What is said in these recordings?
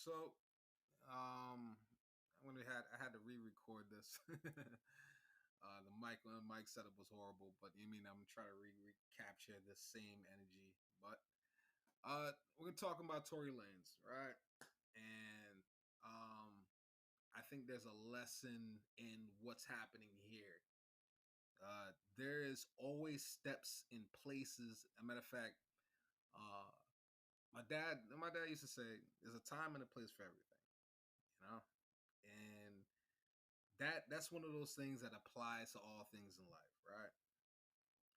So, I had to re-record this. The mic setup was horrible, but I'm trying to recapture the same energy. But we're talking about Tory Lanez, right? And I think there's a lesson in what's happening here. There is always steps in places. As a matter of fact, uh, my dad used to say, "There's a time and a place for everything," you know, and that's one of those things that applies to all things in life, right?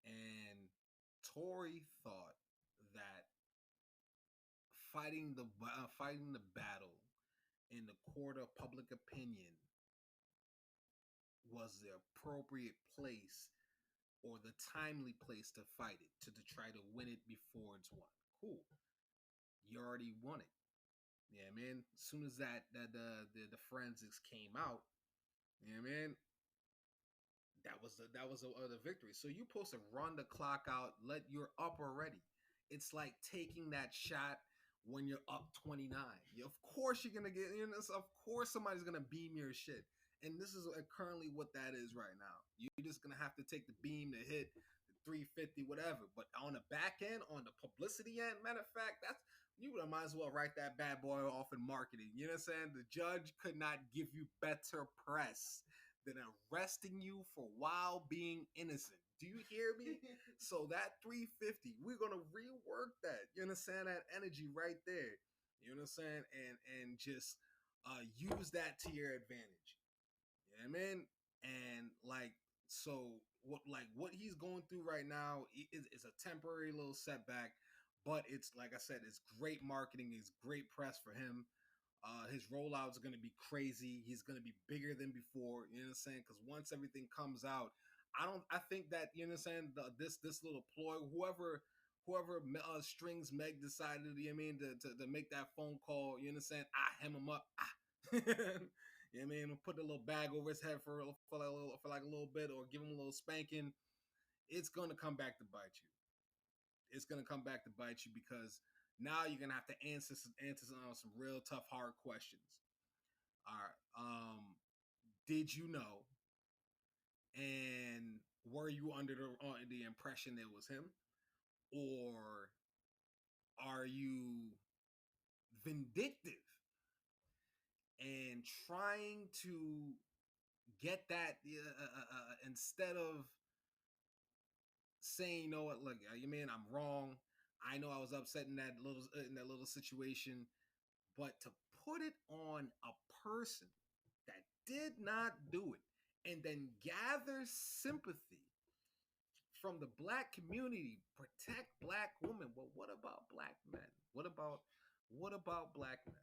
And Tory thought that fighting the battle in the court of public opinion was the appropriate place or the timely place to fight it to try to win it before it's won. Cool, you already won it. Yeah, man. As soon as the forensics came out, yeah, man, that was the victory. So you're supposed to run the clock out. You're up already. It's like taking that shot when you're up 29. Of course you're gonna get. Of course somebody's gonna beam your shit. And this is currently what that is right now. You're just gonna have to take the beam to hit the 350, whatever. But on the back end, on the publicity end, matter of fact, you might as well write that bad boy off in marketing. You know what I'm saying? The judge could not give you better press than arresting you for while being innocent. Do you hear me? So that 350, we're gonna rework that. You understand that energy right there? You know what I'm saying? And just use that to your advantage. You know what I mean? And what he's going through right now is a temporary little setback, but it's like I said, it's great marketing, it's great press for him. His rollouts are going to be crazy. He's going to be bigger than before. You know what I'm saying? Because once everything comes out, I think that, you know what I'm saying, this little ploy, whoever strings Meg decided, you know what I mean, to make that phone call, you know what I'm saying? Hem him up. You know what I mean? Put a little bag over his head for like a little bit, or give him a little spanking. It's gonna come back to bite you. It's gonna come back to bite you because now you're gonna have to answer some real tough, hard questions. All right. Did you know? And were you under the impression it was him, or are you vindictive and trying to get that instead of saying, you know what, look, you mean I'm wrong. I know I was upset in that little situation, but to put it on a person that did not do it and then gather sympathy from the black community, protect black women. Well, what about black men? What about black men?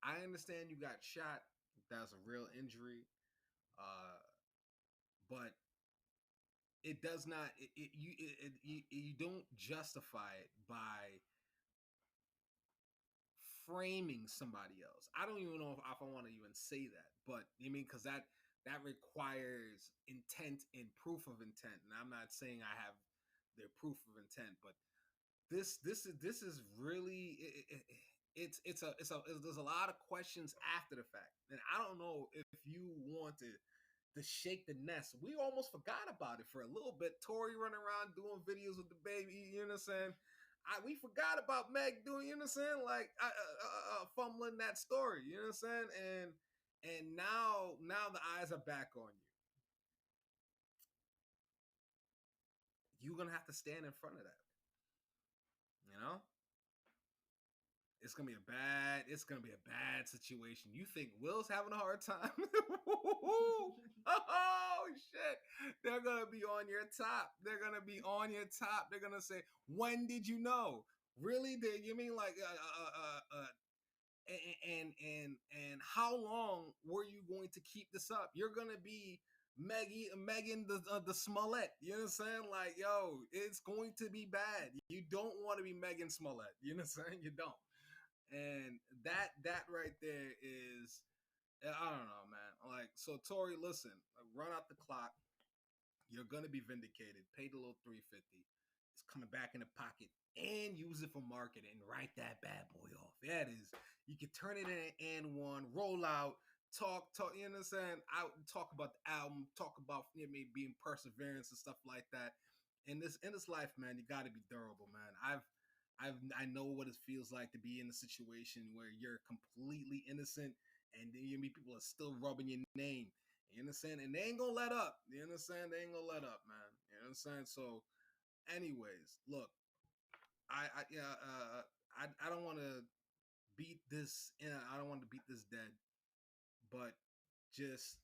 I understand you got shot. That's a real injury. Uh, but it does not you don't justify it by framing somebody else. I don't even know if I want to even say that, but you mean because that requires intent and proof of intent, and I'm not saying I have their proof of intent, but this is really there's a lot of questions after the fact, and I don't know if you want to shake the nest. We almost forgot about it for a little bit. Torey running around doing videos with the baby, you know what I'm saying? We forgot about Meg doing, you know what I'm saying? Like fumbling that story, you know what I'm saying? And now the eyes are back on you. You're gonna have to stand in front of that. You know? It's gonna be a bad situation. You think Will's having a hard time? Oh shit. They're gonna be on your top. They're gonna be on your top. They're gonna say, when did you know? Really? Did you mean like and how long were you going to keep this up? You're gonna be Megan the Smollett. You know what I'm saying? Like, yo, it's going to be bad. You don't want to be Megan Smollett. You know what I'm saying? You don't. And that right there is, I don't know, man. Like, so Tory, listen, run out the clock. You're gonna be vindicated. Pay the little 350. It's coming back in the pocket and use it for marketing and write that bad boy off. That is, you can turn it in and one, roll out, talk, you know what I'm saying? Out, talk about the album, talk about maybe being perseverance and stuff like that. In this life, man, you got to be durable, man. I know what it feels like to be in a situation where you're completely innocent and then you meet people are still rubbing your name. You understand? And they ain't gonna let up. You understand? They ain't gonna let up, man. You know what I'm saying? So, anyways, look, I yeah, I don't want to beat this. I don't want to beat this dead, but just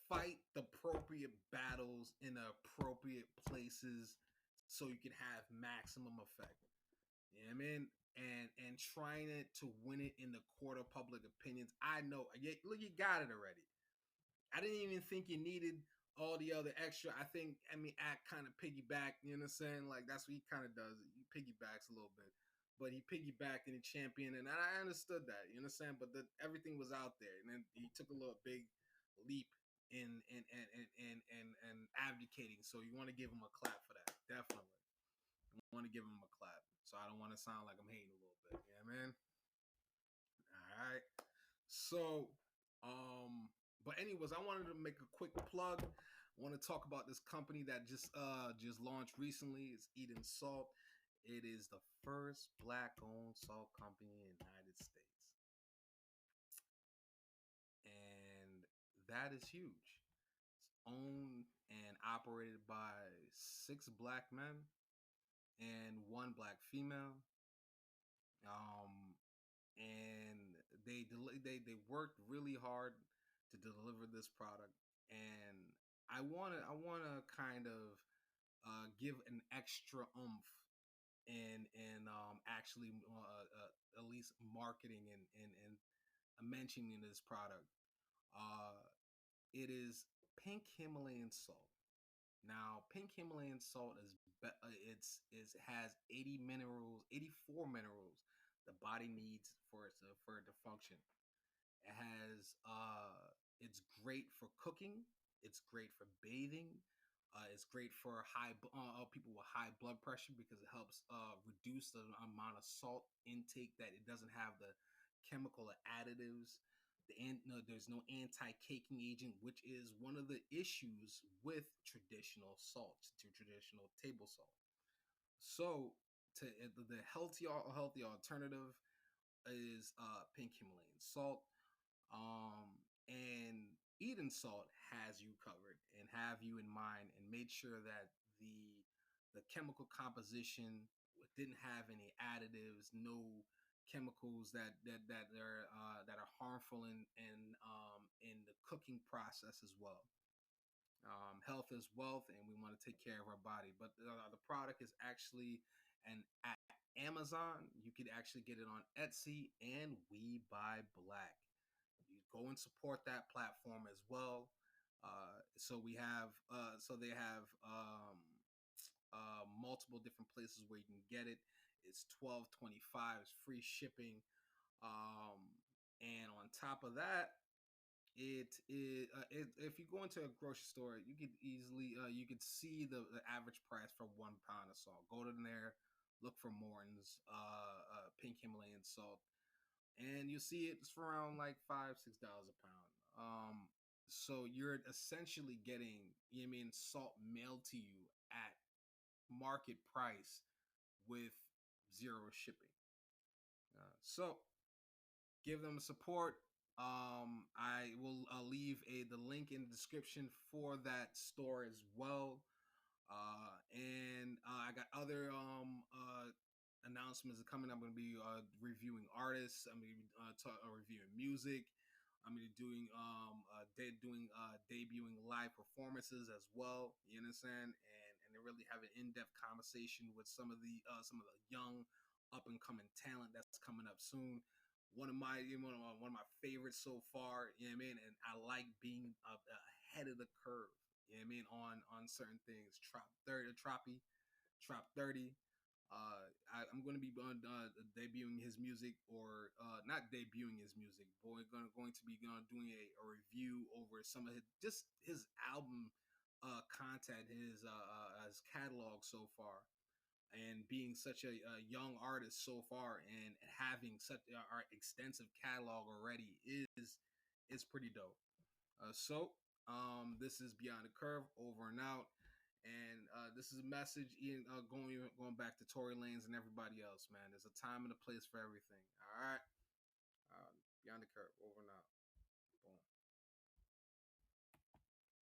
fight the appropriate battles in the appropriate places so you can have maximum effect. You know what I mean? And trying it to win it in the court of public opinions. I know. Look, you got it already. I didn't even think you needed all the other extra. I mean, act kind of piggyback. You know what I'm saying? Like that's what he kind of does. He piggybacks a little bit, but he piggybacked and he championed, and I understood that. You know what I'm saying? But everything was out there, and then he took a little big leap in advocating. So you want to give him a clap for that, definitely. You want to give him a clap. So I don't want to sound like I'm hating a little bit. You know what I mean? All right. So, but anyways, I wanted to make a quick plug. I want to talk about this company that just launched recently. It's Eden Salt. It is the first black-owned salt company in the United States, and that is huge. It's owned and operated by 6 black men and 1 black female. Um, and they worked really hard to deliver this product, and I wanna kind of give an extra oomph in actually at least marketing and mentioning this product. Uh, it is pink Himalayan salt. Now, pink Himalayan salt is has 80 minerals, 84 minerals the body needs for it to function. It has it's great for cooking. It's great for bathing. It's great for people with high blood pressure because it helps reduce the amount of salt intake that it doesn't have the chemical additives. No, there's no anti-caking agent, which is one of the issues with traditional salts, to traditional table salt. So, the healthy alternative is pink Himalayan salt. And Eden Salt has you covered and have you in mind and made sure that the chemical composition didn't have any additives, no chemicals that are harmful in the cooking process as well. Health is wealth, and we want to take care of our body. But the product is actually an at Amazon. You could actually get it on Etsy and We Buy Black. You go and support that platform as well. So they have multiple different places where you can get it. It's $12.25. It's free shipping. And on top of that, if you go into a grocery store, you could easily you could see the average price for 1 pound of salt. Go in there, look for Morton's pink Himalayan salt, and you see it's for around like $5-6 a pound. So you're essentially getting, you know what I mean, salt mailed to you at market price with zero shipping. So give them support. I will leave the link in the description for that store as well. And I got other announcements coming. I'm going to be reviewing artists. I'm going to be reviewing music. I'm going to be doing debuting live performances as well. You understand? And they really have an in-depth conversation with some of the young up and coming talent that's coming up soon. One of my favorites so far. You know what I mean? And I like being ahead of the curve. You know what I mean? On certain things. Trop 30. I'm going to be debuting his music, or not debuting his music, but we're going to be doing a review over some of his album content, his catalog so far. and being such a young artist so far, and having such our extensive catalog already is pretty dope. This is Beyond the Curve, over and out. And this is a message going back to Tory Lanez and everybody else, man. There's a time and a place for everything. All right. Beyond the Curve, over and out.